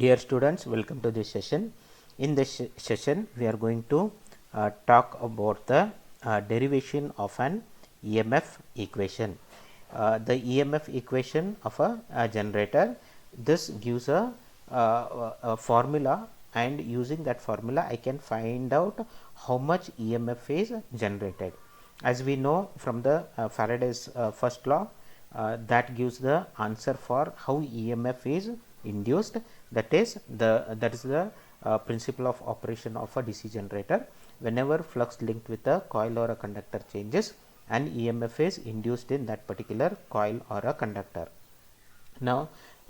Dear students, welcome to this session. In this session, we are going to talk about the derivation of an EMF equation. The EMF equation of a generator. This gives a formula, and using that formula, I can find out how much EMF is generated. As we know from the Faraday's first law, that gives the answer for how EMF is induced. That is the principle of operation of a DC generator. Whenever flux linked with a coil or a conductor changes, an EMF is induced in that particular coil or a conductor. Now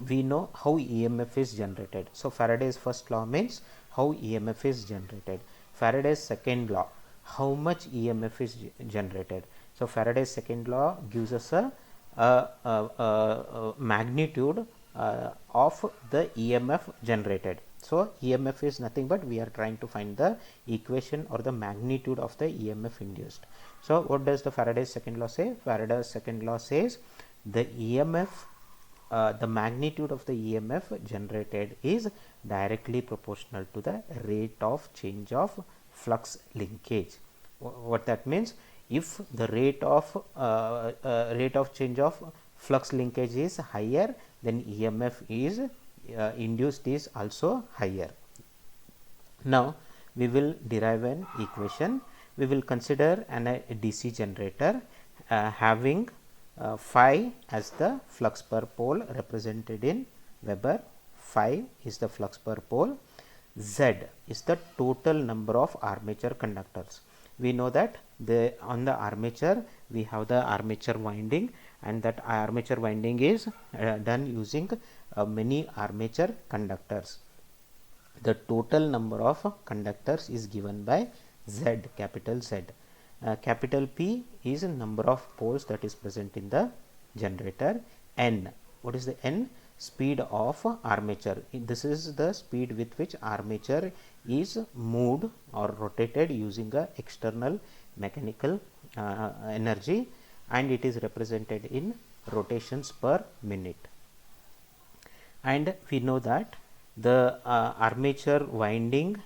we know how EMF is generated. So Faraday's first law means how EMF is generated. Faraday's second law, how much EMF is generated. So Faraday's second law gives us a magnitude of the EMF generated. So EMF is nothing but we are trying to find the equation or the magnitude of the EMF induced. So what does the Faraday's second law say? Faraday's second law says the EMF, the magnitude of the EMF generated is directly proportional to the rate of change of flux linkage. What that means? If the rate of change of flux linkage is higher, then EMF is induced is also higher. Now we will derive an equation. We will consider a DC generator having phi as the flux per pole represented in Weber. Phi is the flux per pole. Z is the total number of armature conductors. We know that on the armature we have the armature winding, and that armature winding is done using many armature conductors. The total number of conductors is given by Z, capital Z. Capital P is number of poles that is present in the generator. N, what is the N? Speed of armature. This is the speed with which armature is moved or rotated using a external mechanical energy, and it is represented in rotations per minute. And we know that the armature winding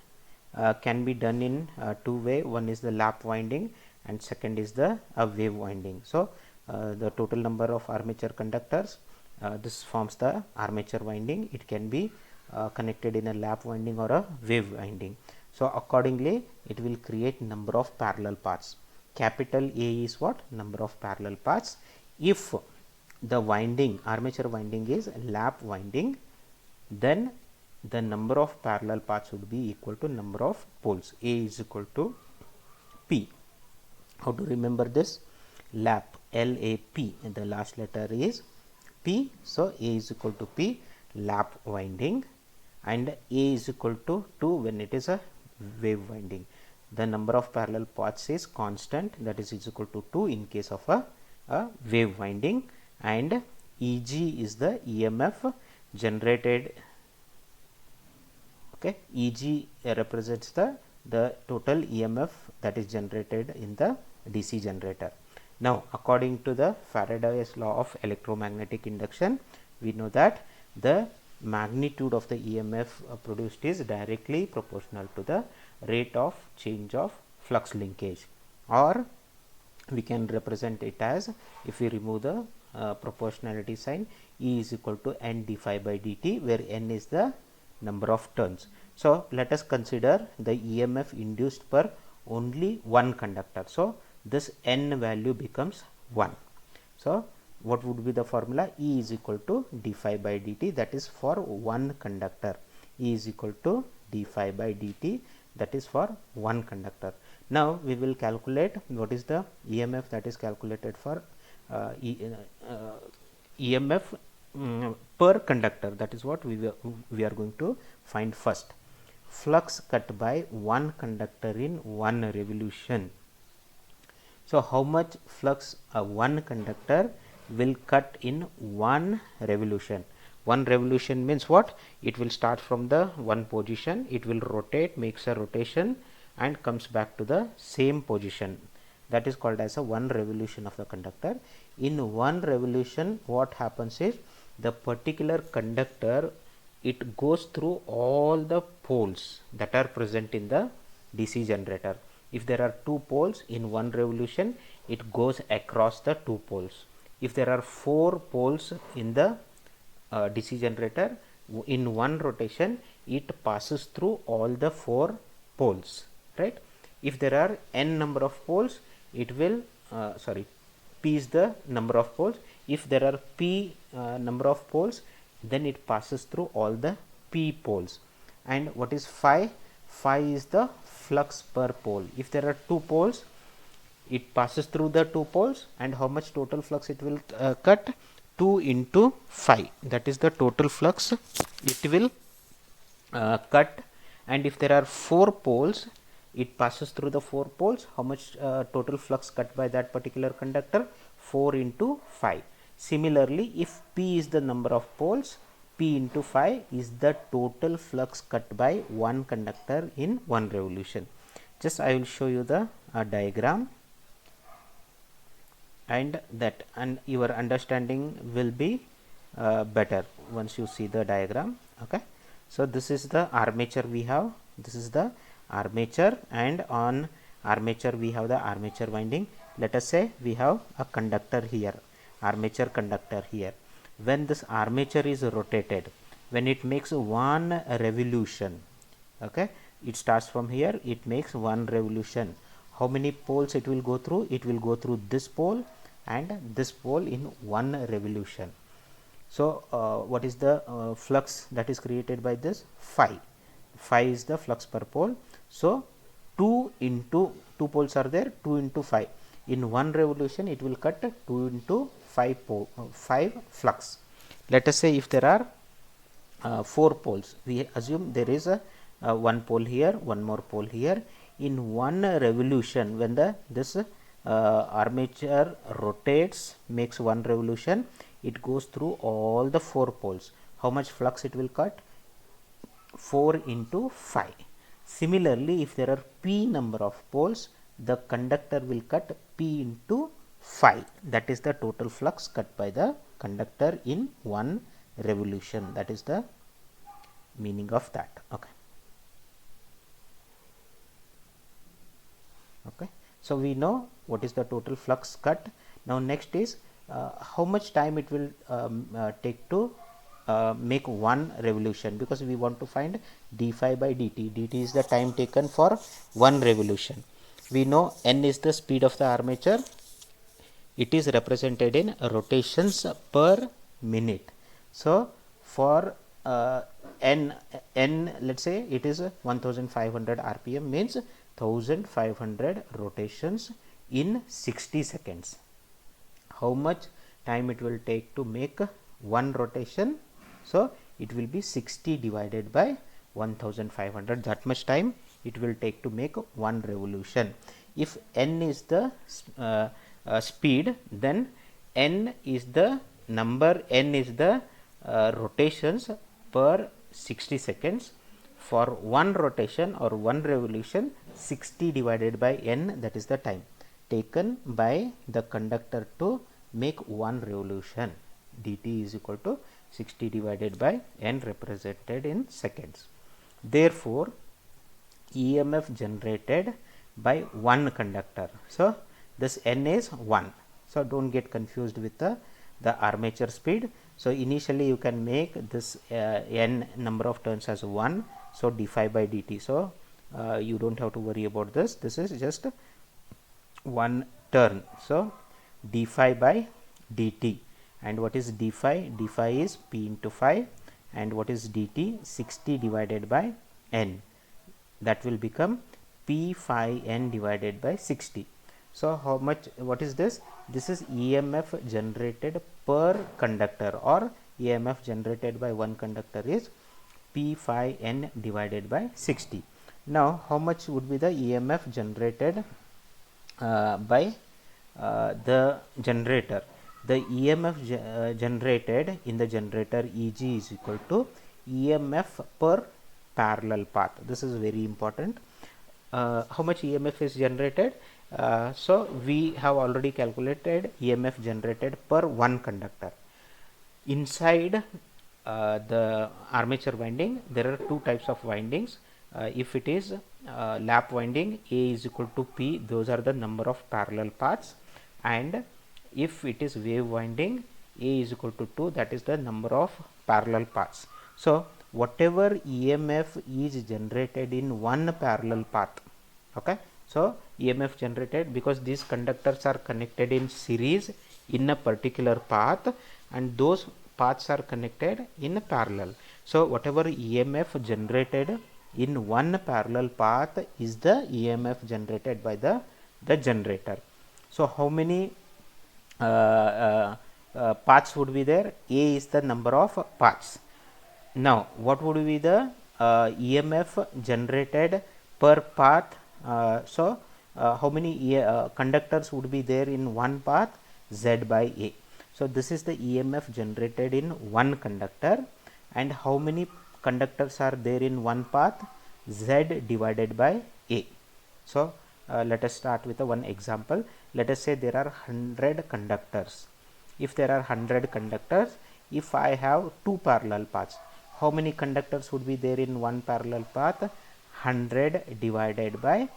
can be done in two way. One is the lap winding and second is the wave winding. So the total number of armature conductors, this forms the armature winding. It can be connected in a lap winding or a wave winding. So accordingly it will create number of parallel paths. Capital A is what? Number of parallel paths. If the winding, armature winding is lap winding, then the number of parallel paths would be equal to number of poles. A is equal to P. How to remember this? Lap, L-A-P, and the last letter is P. So A is equal to P, lap winding, and A is equal to 2 when it is a wave winding. The number of parallel paths is constant, that is equal to 2 in case of a wave winding, and Eg is the EMF generated. Okay, Eg represents the total EMF that is generated in the DC generator. Now according to the Faraday's law of electromagnetic induction, we know that the magnitude of the EMF produced is directly proportional to the rate of change of flux linkage, or we can represent it as, if we remove the proportionality sign, E is equal to N d phi by dt, where N is the number of turns. So let us consider the EMF induced per only one conductor. So this N value becomes 1. So what would be the formula? E is equal to d phi by dt, that is for one conductor. E is equal to d phi by dt, that is for one conductor. Now we will calculate what is the EMF that is calculated for EMF per conductor. That is what we are going to find first. Flux cut by one conductor in one revolution. So how much flux one conductor will cut in one revolution? One revolution means what? It will start from the one position, it will rotate, makes a rotation and comes back to the same position. That is called as a one revolution of the conductor. In one revolution, what happens is the particular conductor it goes through all the poles that are present in the DC generator. If there are 2 poles in one revolution, it goes across the 2 poles. If there are 4 poles in the DC generator, in one rotation it passes through all the 4 poles, right? If there are n number of poles, it will p is the number of poles. If there are p number of poles, then it passes through all the p poles. And what is phi? Phi is the flux per pole. If there are 2 poles, it passes through the 2 poles, and how much total flux it will cut? 2 into phi, that is the total flux it will cut. And if there are 4 poles, it passes through the 4 poles. How much total flux cut by that particular conductor? 4 into phi. Similarly, if p is the number of poles, p into phi is the total flux cut by one conductor in one revolution. Just I will show you the diagram, and your understanding will be better once you see the diagram. Okay, so this is the armature we have. This is the armature, and on armature we have the armature winding. Let us say we have a conductor here, armature conductor here. When this armature is rotated, when it makes one revolution, okay, it starts from here, it makes one revolution. How many poles it will go through? It will go through this pole and this pole in one revolution. So what is the flux that is created by this? Phi. Phi is the flux per pole. So 2 into 2 poles are there, 2 into 5. In one revolution it will cut 2 into 5 flux. Let us say if there are 4 poles, we assume there is a one pole here, one more pole here. In one revolution, when this armature rotates, makes one revolution, it goes through all the 4 poles. How much flux it will cut? 4 into 5. Similarly, if there are p number of poles, the conductor will cut p into phi. That is the total flux cut by the conductor in one revolution. That is the meaning of that. Okay. Okay, so we know what is the total flux cut. Now next is how much time it will take to make one revolution, because we want to find d phi by dt. dt is the time taken for one revolution. We know n is the speed of the armature. It is represented in rotations per minute. So for n, let's say it is 1500 rpm, means 1500 rotations in 60 seconds. How much time it will take to make one rotation? So it will be 60 divided by 1500. That much time it will take to make one revolution. If n is the speed, then n is the number, n is the rotations per 60 seconds. For one rotation or one revolution, 60 divided by n, that is the time taken by the conductor to make one revolution. dt is equal to 60 divided by n, represented in seconds. Therefore, EMF generated by one conductor. So this n is 1. So don't get confused with the armature speed. So initially you can make this n number of turns as 1. So d phi by dt. So you don't have to worry about this. This is just one turn. So d phi by dt. And what is d phi? d phi is p into phi. And what is dt? 60 divided by n. That will become p phi n divided by 60. So how much? What is this? This is EMF generated per conductor, or EMF generated by one conductor is p phi n divided by 60. Now how much would be the EMF generated by the generator? The EMF generated in the generator EG is equal to EMF per parallel path. This is very important. How much EMF is generated? So we have already calculated EMF generated per one conductor. Inside the armature winding, there are two types of windings. If it is lap winding, A is equal to P, those are the number of parallel paths, and if it is wave winding, A is equal to 2, that is the number of parallel paths. So whatever EMF is generated in one parallel path, okay, so EMF generated, because these conductors are connected in series in a particular path and those paths are connected in parallel. So whatever EMF generated in one parallel path is the EMF generated by the generator. So how many paths would be there? A is the number of paths. Now what would be the EMF generated per path? How many conductors would be there in one path? Z by A. So this is the EMF generated in one conductor, and how many conductors are there in one path? Z divided by A. So let us start with one example. Let us say there are 100 conductors. If there are 100 conductors, if I have two parallel paths, how many conductors would be there in one parallel path? 100 divided by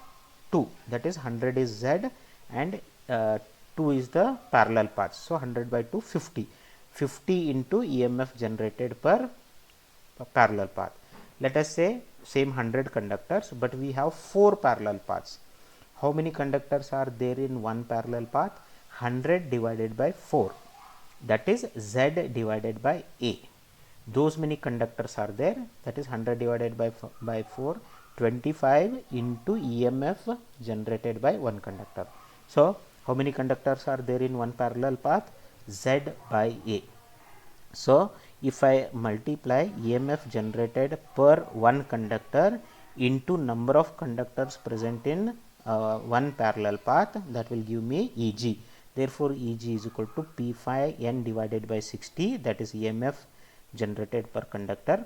2, that is 100 is Z and 2 is the parallel path. So 100 by 2, 50. 50 into EMF generated per parallel path. Let us say same 100 conductors, but we have 4 parallel paths. How many conductors are there in one parallel path? 100 divided by 4, that is Z divided by A. Those many conductors are there, that is 100 divided by 4, 25 into EMF generated by one conductor. So how many conductors are there in one parallel path? Z by A. So if I multiply EMF generated per one conductor into number of conductors present in one parallel path, that will give me EG. Therefore EG is equal to P phi N divided by 60, that is EMF generated per conductor.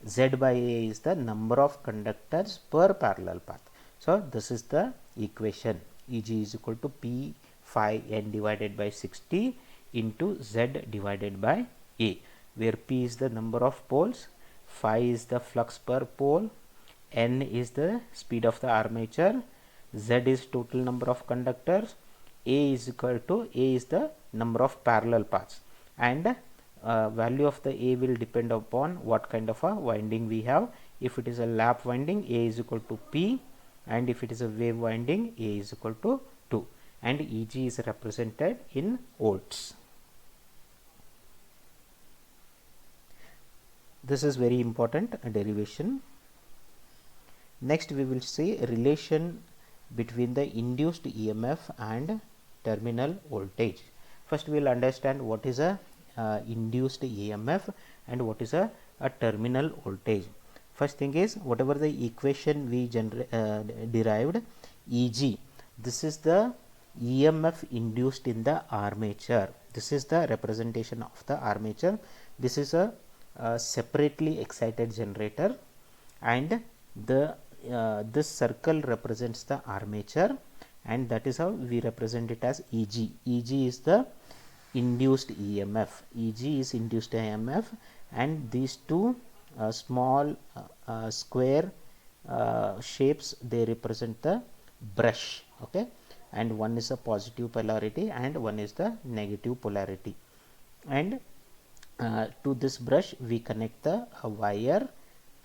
Z by A is the number of conductors per parallel path. So this is the equation. EG is equal to P phi N divided by 60 into Z divided by A, where P is the number of poles, phi is the flux per pole, N is the speed of the armature, Z is total number of conductors, A is equal to A is the number of parallel paths, and value of the A will depend upon what kind of a winding we have. If it is a lap winding, A is equal to P, and if it is a wave winding, A is equal to 2, and EG is represented in volts. This is very important derivation. Next we will see a relation between the induced EMF and terminal voltage. First we will understand what is a induced EMF and what is a terminal voltage. First thing is, whatever the equation we derived, EG, this is the EMF induced in the armature. This is the representation of the armature. This is a separately excited generator, and the this circle represents the armature, and that is how we represent it as EG. EG is the induced EMF. EG is induced EMF, and these two small square shapes, they represent the brush, okay, and one is a positive polarity and one is the negative polarity, and to this brush we connect the wire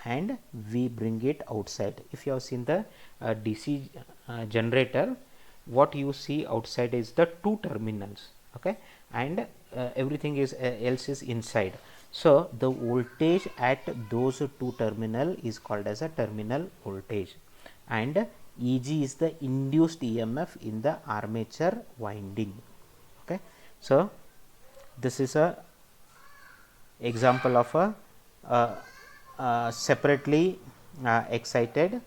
and we bring it outside. If you have seen the DC generator, what you see outside is the two terminals, okay, and everything is else is inside. So the voltage at those two terminal is called as a terminal voltage, and EG is the induced EMF in the armature winding, okay. So this is a example of a separately excited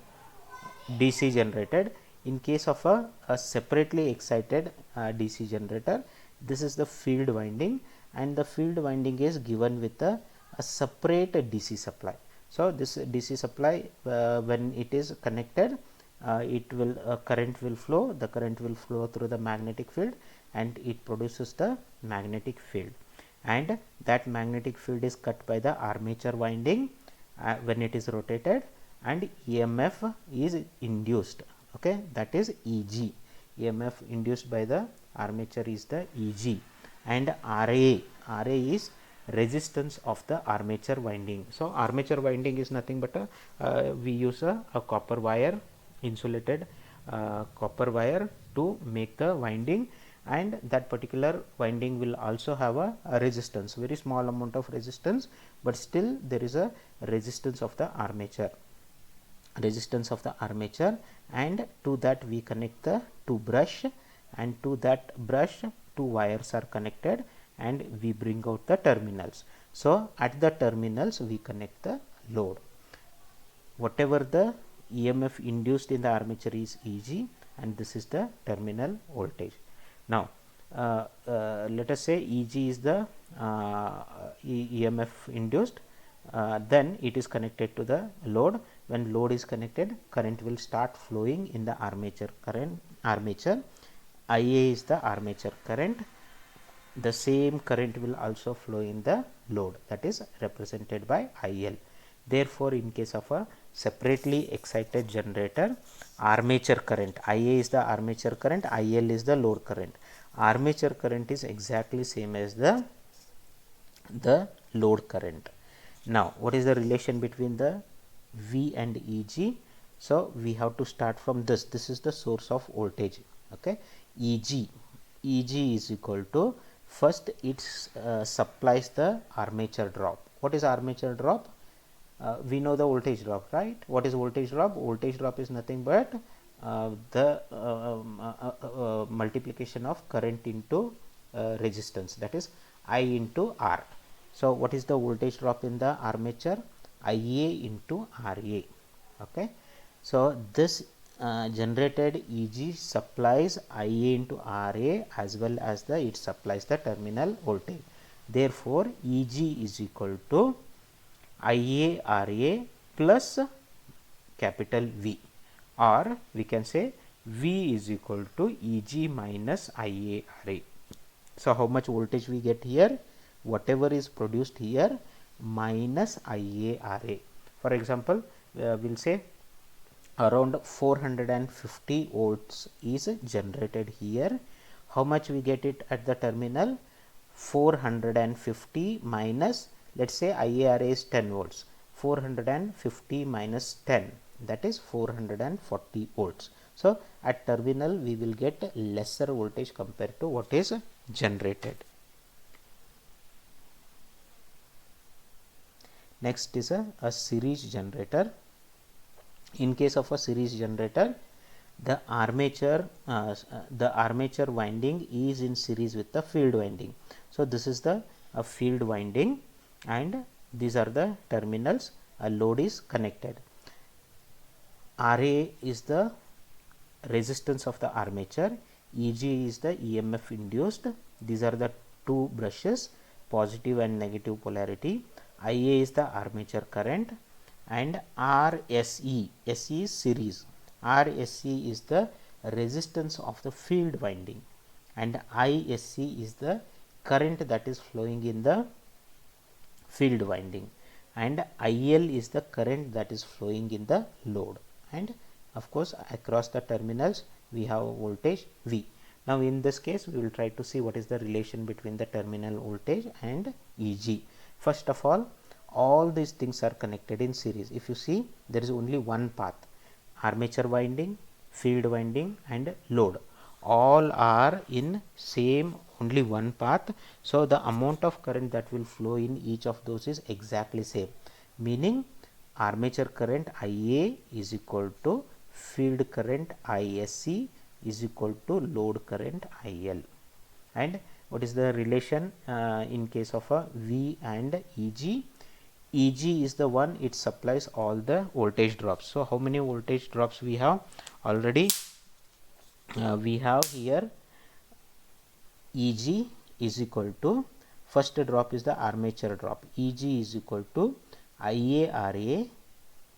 DC generated. In case of a separately excited DC generator, this is the field winding, and the field winding is given with a separate DC supply. So this DC supply, when it is connected, it will current will flow. The current will flow through the magnetic field, and it produces the magnetic field. and that magnetic field is cut by the armature winding when it is rotated, and EMF is induced. Okay, that is EG. EMF induced by the armature is the EG, and RA is resistance of the armature winding. So armature winding is nothing but we use a copper wire, insulated copper wire to make the winding, and that particular winding will also have a resistance, very small amount of resistance, but still there is a resistance of the armature, and to that we connect the two brush, and to that brush two wires are connected, and we bring out the terminals. So at the terminals we connect the load. Whatever the EMF induced in the armature is EG, and this is the terminal voltage. Now let us say EG is the EMF induced, then it is connected to the load. When load is connected, current will start flowing in the armature IA is the armature current. The same current will also flow in the load, that is represented by IL. Therefore in case of a separately excited generator, armature current, IA is the armature current, IL is the load current. Armature current is exactly same as the load current. Now what is the relation between the V and EG? So we have to start from this is the source of voltage. Okay, EG is equal to, first it supplies the armature drop. What is armature drop? We know the voltage drop, right? What is voltage drop? Voltage drop is nothing but the multiplication of current into resistance, that is I into R. So what is the voltage drop in the armature? IA into RA. Okay, so this generated EG supplies IA into RA as well as it supplies the terminal voltage. Therefore EG is equal to IA RA plus capital V, or we can say V is equal to EG minus IA RA. So how much voltage we get here? Whatever is produced here minus IA RA. For example, we'll say around 450 volts is generated here. How much we get it at the terminal? 450 minus, let's say IARA is 10 volts. 450 minus 10, that is 440 volts. So at terminal we will get lesser voltage compared to what is generated. Next is a series generator. In case of a series generator, the armature winding is in series with the field winding. So this is the field winding, and these are the terminals. A load is connected. RA is the resistance of the armature, EG is the EMF induced. These are the two brushes, positive and negative polarity. IA is the armature current, and RSE, SE is series. RSE is the resistance of the field winding, and ISC is the current that is flowing in the field winding, and IL is the current that is flowing in the load, and of course across the terminals we have voltage V. Now in this case we will try to see what is the relation between the terminal voltage and EG. First of all these things are connected in series. If you see, there is only one path: armature winding, field winding, and load. All are in same only one path. So the amount of current that will flow in each of those is exactly same, meaning armature current IA is equal to field current ISC is equal to load current IL. And what is the relation in case of a V and EG? EG is the one, it supplies all the voltage drops. So how many voltage drops we have already? We have here EG is equal to, first drop is the armature drop, EG is equal to IARA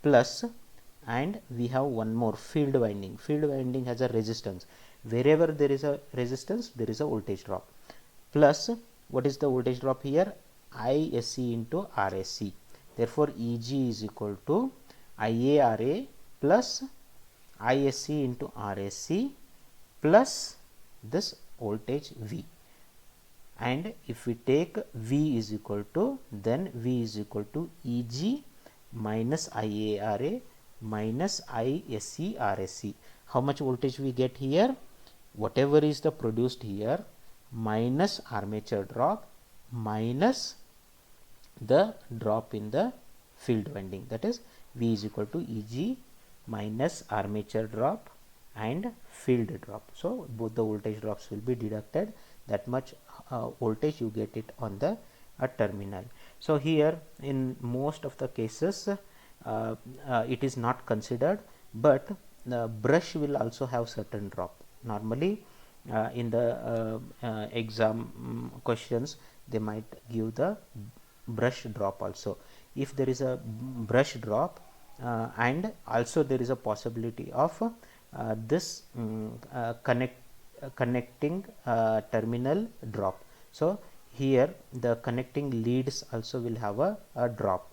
plus, and we have one more, field winding. Field winding has a resistance. Wherever there is a resistance, there is a voltage drop, plus what is the voltage drop here? ISC into RSC. Therefore, EG is equal to IARA plus ISC into RSC plus this voltage V. And if we take V is equal to, then V is equal to EG minus IARA minus ISC RSC. How much voltage we get here? Whatever is the produced here minus armature drop minus the drop in the field winding, that is V is equal to EG minus armature drop and field drop. So both the voltage drops will be deducted. That much voltage you get it on the terminal. So here in most of the cases it is not considered, but the brush will also have certain drop. Normally in the exam questions they might give the brush drop also. If there is a brush drop and also there is a possibility of this connecting terminal drop. So here the connecting leads also will have a drop.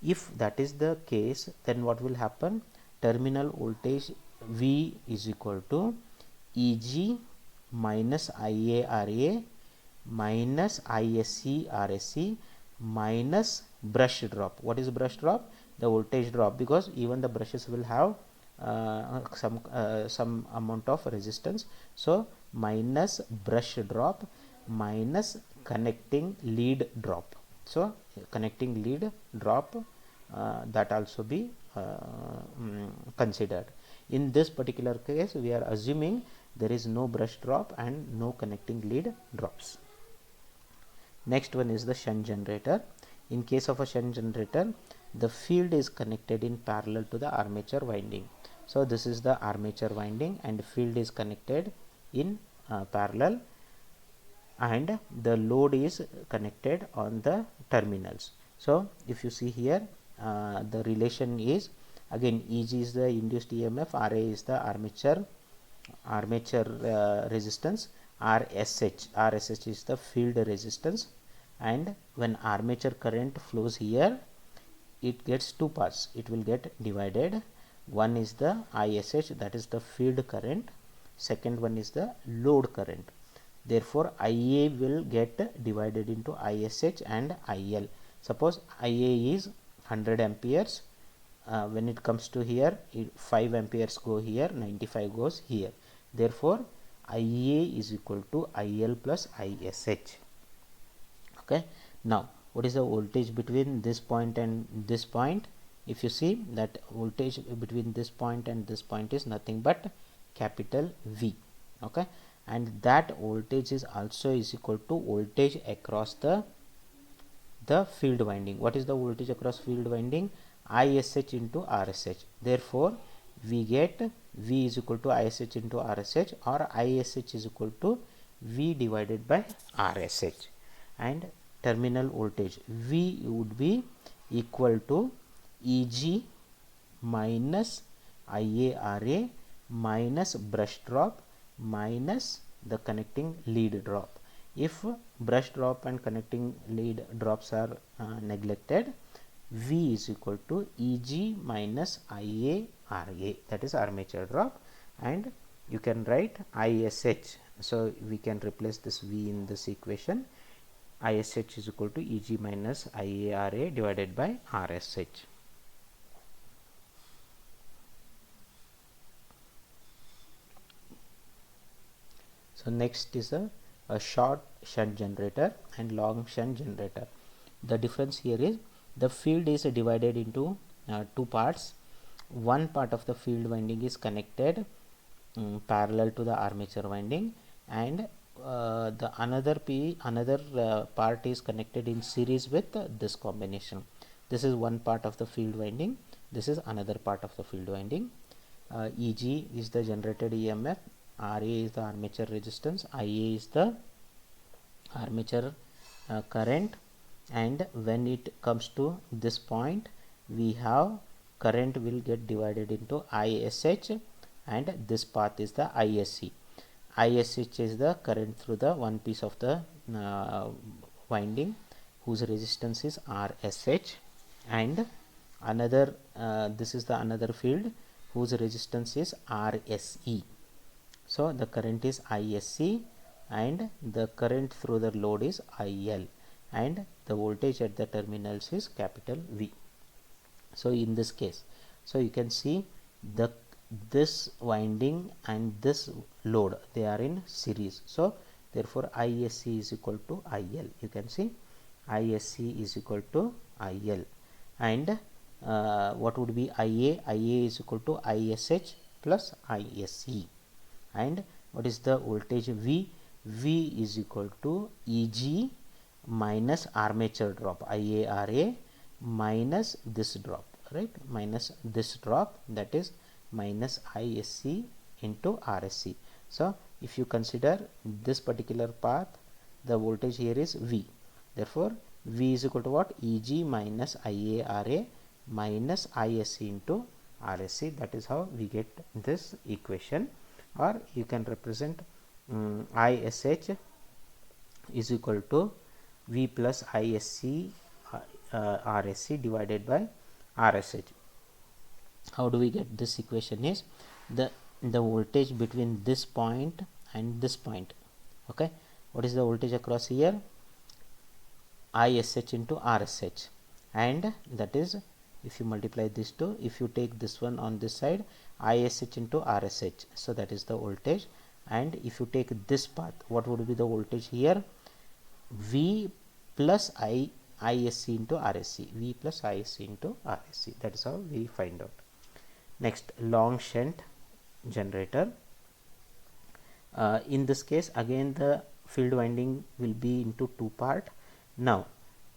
If that is the case, then what will happen? Terminal voltage V is equal to EG minus IARA minus ISC RSC minus brush drop. What is brush drop? The voltage drop, because even the brushes will have some amount of resistance. So minus brush drop minus connecting lead drop. So connecting lead drop that also be considered. In this particular case we are assuming there is no brush drop and no connecting lead drops. Next one is the shunt generator. In case of a shunt generator, the field is connected in parallel to the armature winding. So this is the armature winding and field is connected in parallel, and the load is connected on the terminals. So if you see here, the relation is again EG is the induced EMF, RA is the armature resistance, RSH is the field resistance, and when armature current flows here, it gets two parts, it will get divided. One is the ISH, that is the field current, second one is the load current. Therefore IA will get divided into ISH and IL. Suppose IA is 100 amperes, when it comes to here 5 amperes go here, 95 goes here. Therefore IA is equal to IL plus ISH. Okay, now what is the voltage between this point and this point? If you see that voltage between this point and this point is nothing but capital V. Okay, and that voltage is also is equal to voltage across the field winding. What is the voltage across field winding? ISH into RSH. Therefore we get V is equal to ISH into RSH, or ISH is equal to V divided by RSH, and terminal voltage V would be equal to EG minus IARA minus brush drop minus the connecting lead drop. If brush drop and connecting lead drops are neglected, V is equal to EG minus IARA, that is armature drop, and you can write ISH. So we can replace this V in this equation. ISH is equal to EG minus IARA divided by RSH. So next is a short shunt generator and long shunt generator. The difference here is the field is divided into two parts. One part of the field winding is connected parallel to the armature winding, and the another part is connected in series with this combination. This is one part of the field winding, this is another part of the field winding. EG is the generated EMF, RA is the armature resistance, IA is the armature current, and when it comes to this point, we have current will get divided into ISH, and this path is the ISC. ISH is the current through the one piece of the winding whose resistance is RSH, and another this is the another field whose resistance is RSE. So the current is ISC and the current through the load is IL, and the voltage at the terminals is capital V. So in this case, so you can see this winding and this load, they are in series. So therefore ISC is equal to IL. You can see ISC is equal to IL, and what would be IA? IA is equal to ISH plus ISE, and what is the voltage V? V is equal to EG minus armature drop, IARA, minus this drop, right, minus this drop, that is minus ISC into RSC. So if you consider this particular path, the voltage here is V, therefore V is equal to what? EG minus IARA minus ISC into RSC. That is how we get this equation, or you can represent ISH is equal to V plus ISC RSC divided by RSH. How do we get this equation? Is the voltage between this point and this point. Okay, what is the voltage across here? ISH into RSH, and that is, if you multiply these two, if you take this one on this side, ISH into RSH, so that is the voltage. And if you take this path, what would be the voltage here? V plus ISC into RSC, V plus ISC into RSC. That is how we find out. Next, long shunt generator. In this case, again the field winding will be into two part. Now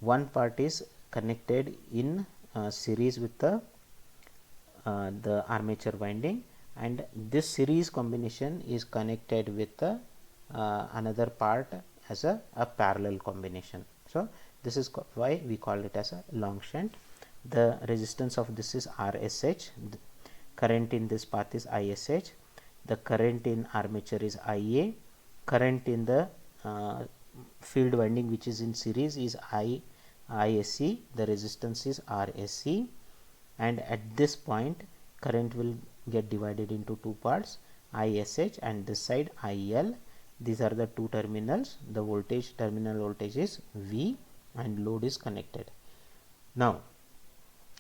one part is connected in series with the armature winding, and this series combination is connected with the another part as a parallel combination. So this is why we call it as a long shunt. The resistance of this is RSH, the current in this path is ISH, the current in armature is IA, current in the field winding which is in series is ISC, the resistance is RSC, and at this point current will get divided into two parts, ISH and this side IL. These are the two terminals. The voltage, terminal voltage is V, and load is connected. Now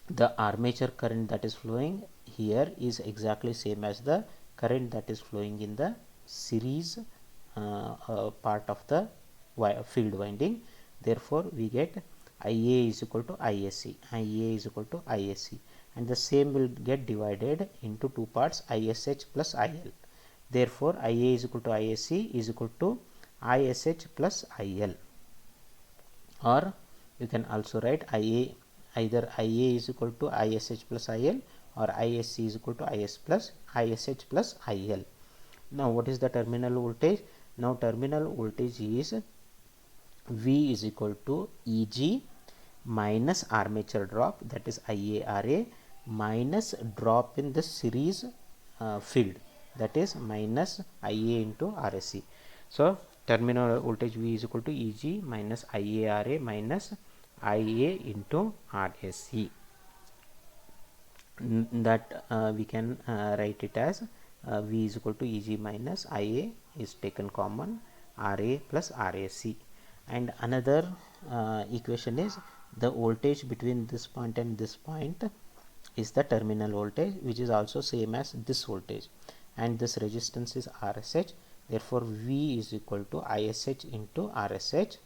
the armature current that is flowing here is exactly same as the current that is flowing in the series part of the field winding. Therefore we get IA is equal to ISC, IA is equal to ISC, and the same will get divided into two parts, ISH plus IL. Therefore IA is equal to ISC is equal to ISH plus IL, or you can also write IA, either IA is equal to ISH plus IL, or ISC is equal to ISH plus IL. Now what is the terminal voltage? Now terminal voltage is V is equal to EG minus armature drop, that is IARA, minus drop in the series field, that is minus IA into RSC. So terminal voltage V is equal to EG minus IARA minus IA into RSC. That we can write it as V is equal to EG minus IA is taken common, RA plus RSC. And another equation is the voltage between this point and this point is the terminal voltage, which is also same as this voltage, and this resistance is RSH. Therefore V is equal to ISH into RSH,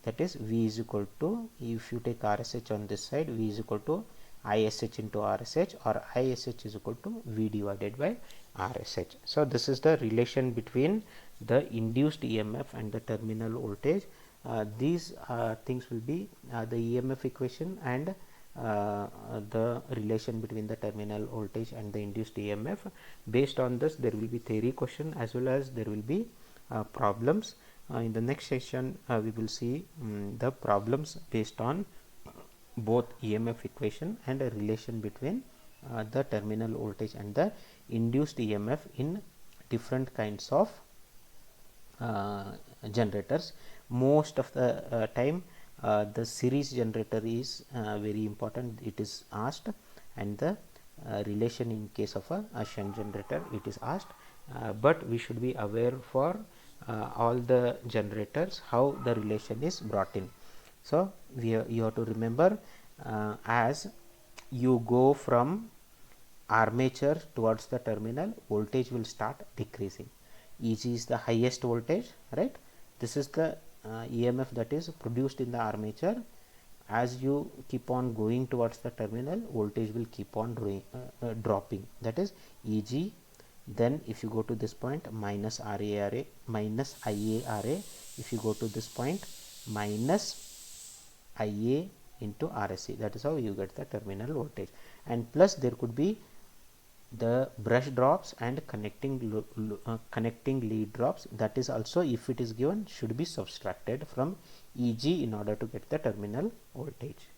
that is V is equal to, if you take RSH on this side, V is equal to ISH into RSH, or ISH is equal to V divided by RSH. So this is the relation between the induced EMF and the terminal voltage. These things will be the EMF equation and the relation between the terminal voltage and the induced EMF. Based on this, there will be theory question as well as there will be problems. In the next session we will see the problems based on both EMF equation and a relation between the terminal voltage and the induced EMF in different kinds of generators. most of the time the series generator is very important, it is asked, and the relation in case of a shunt generator it is asked, but we should be aware for all the generators how the relation is brought in. So you have to remember, as you go from armature towards the terminal, voltage will start decreasing. Eg is the highest voltage, right? This is the EMF that is produced in the armature. As you keep on going towards the terminal, voltage will keep on dropping, that is Eg. Then if you go to this point, minus RA minus IaRA. If you go to this point, minus Ia into RSC. That is how you get the terminal voltage. And plus there could be the brush drops and connecting lead drops. That is also, if it is given, should be subtracted from Eg in order to get the terminal voltage.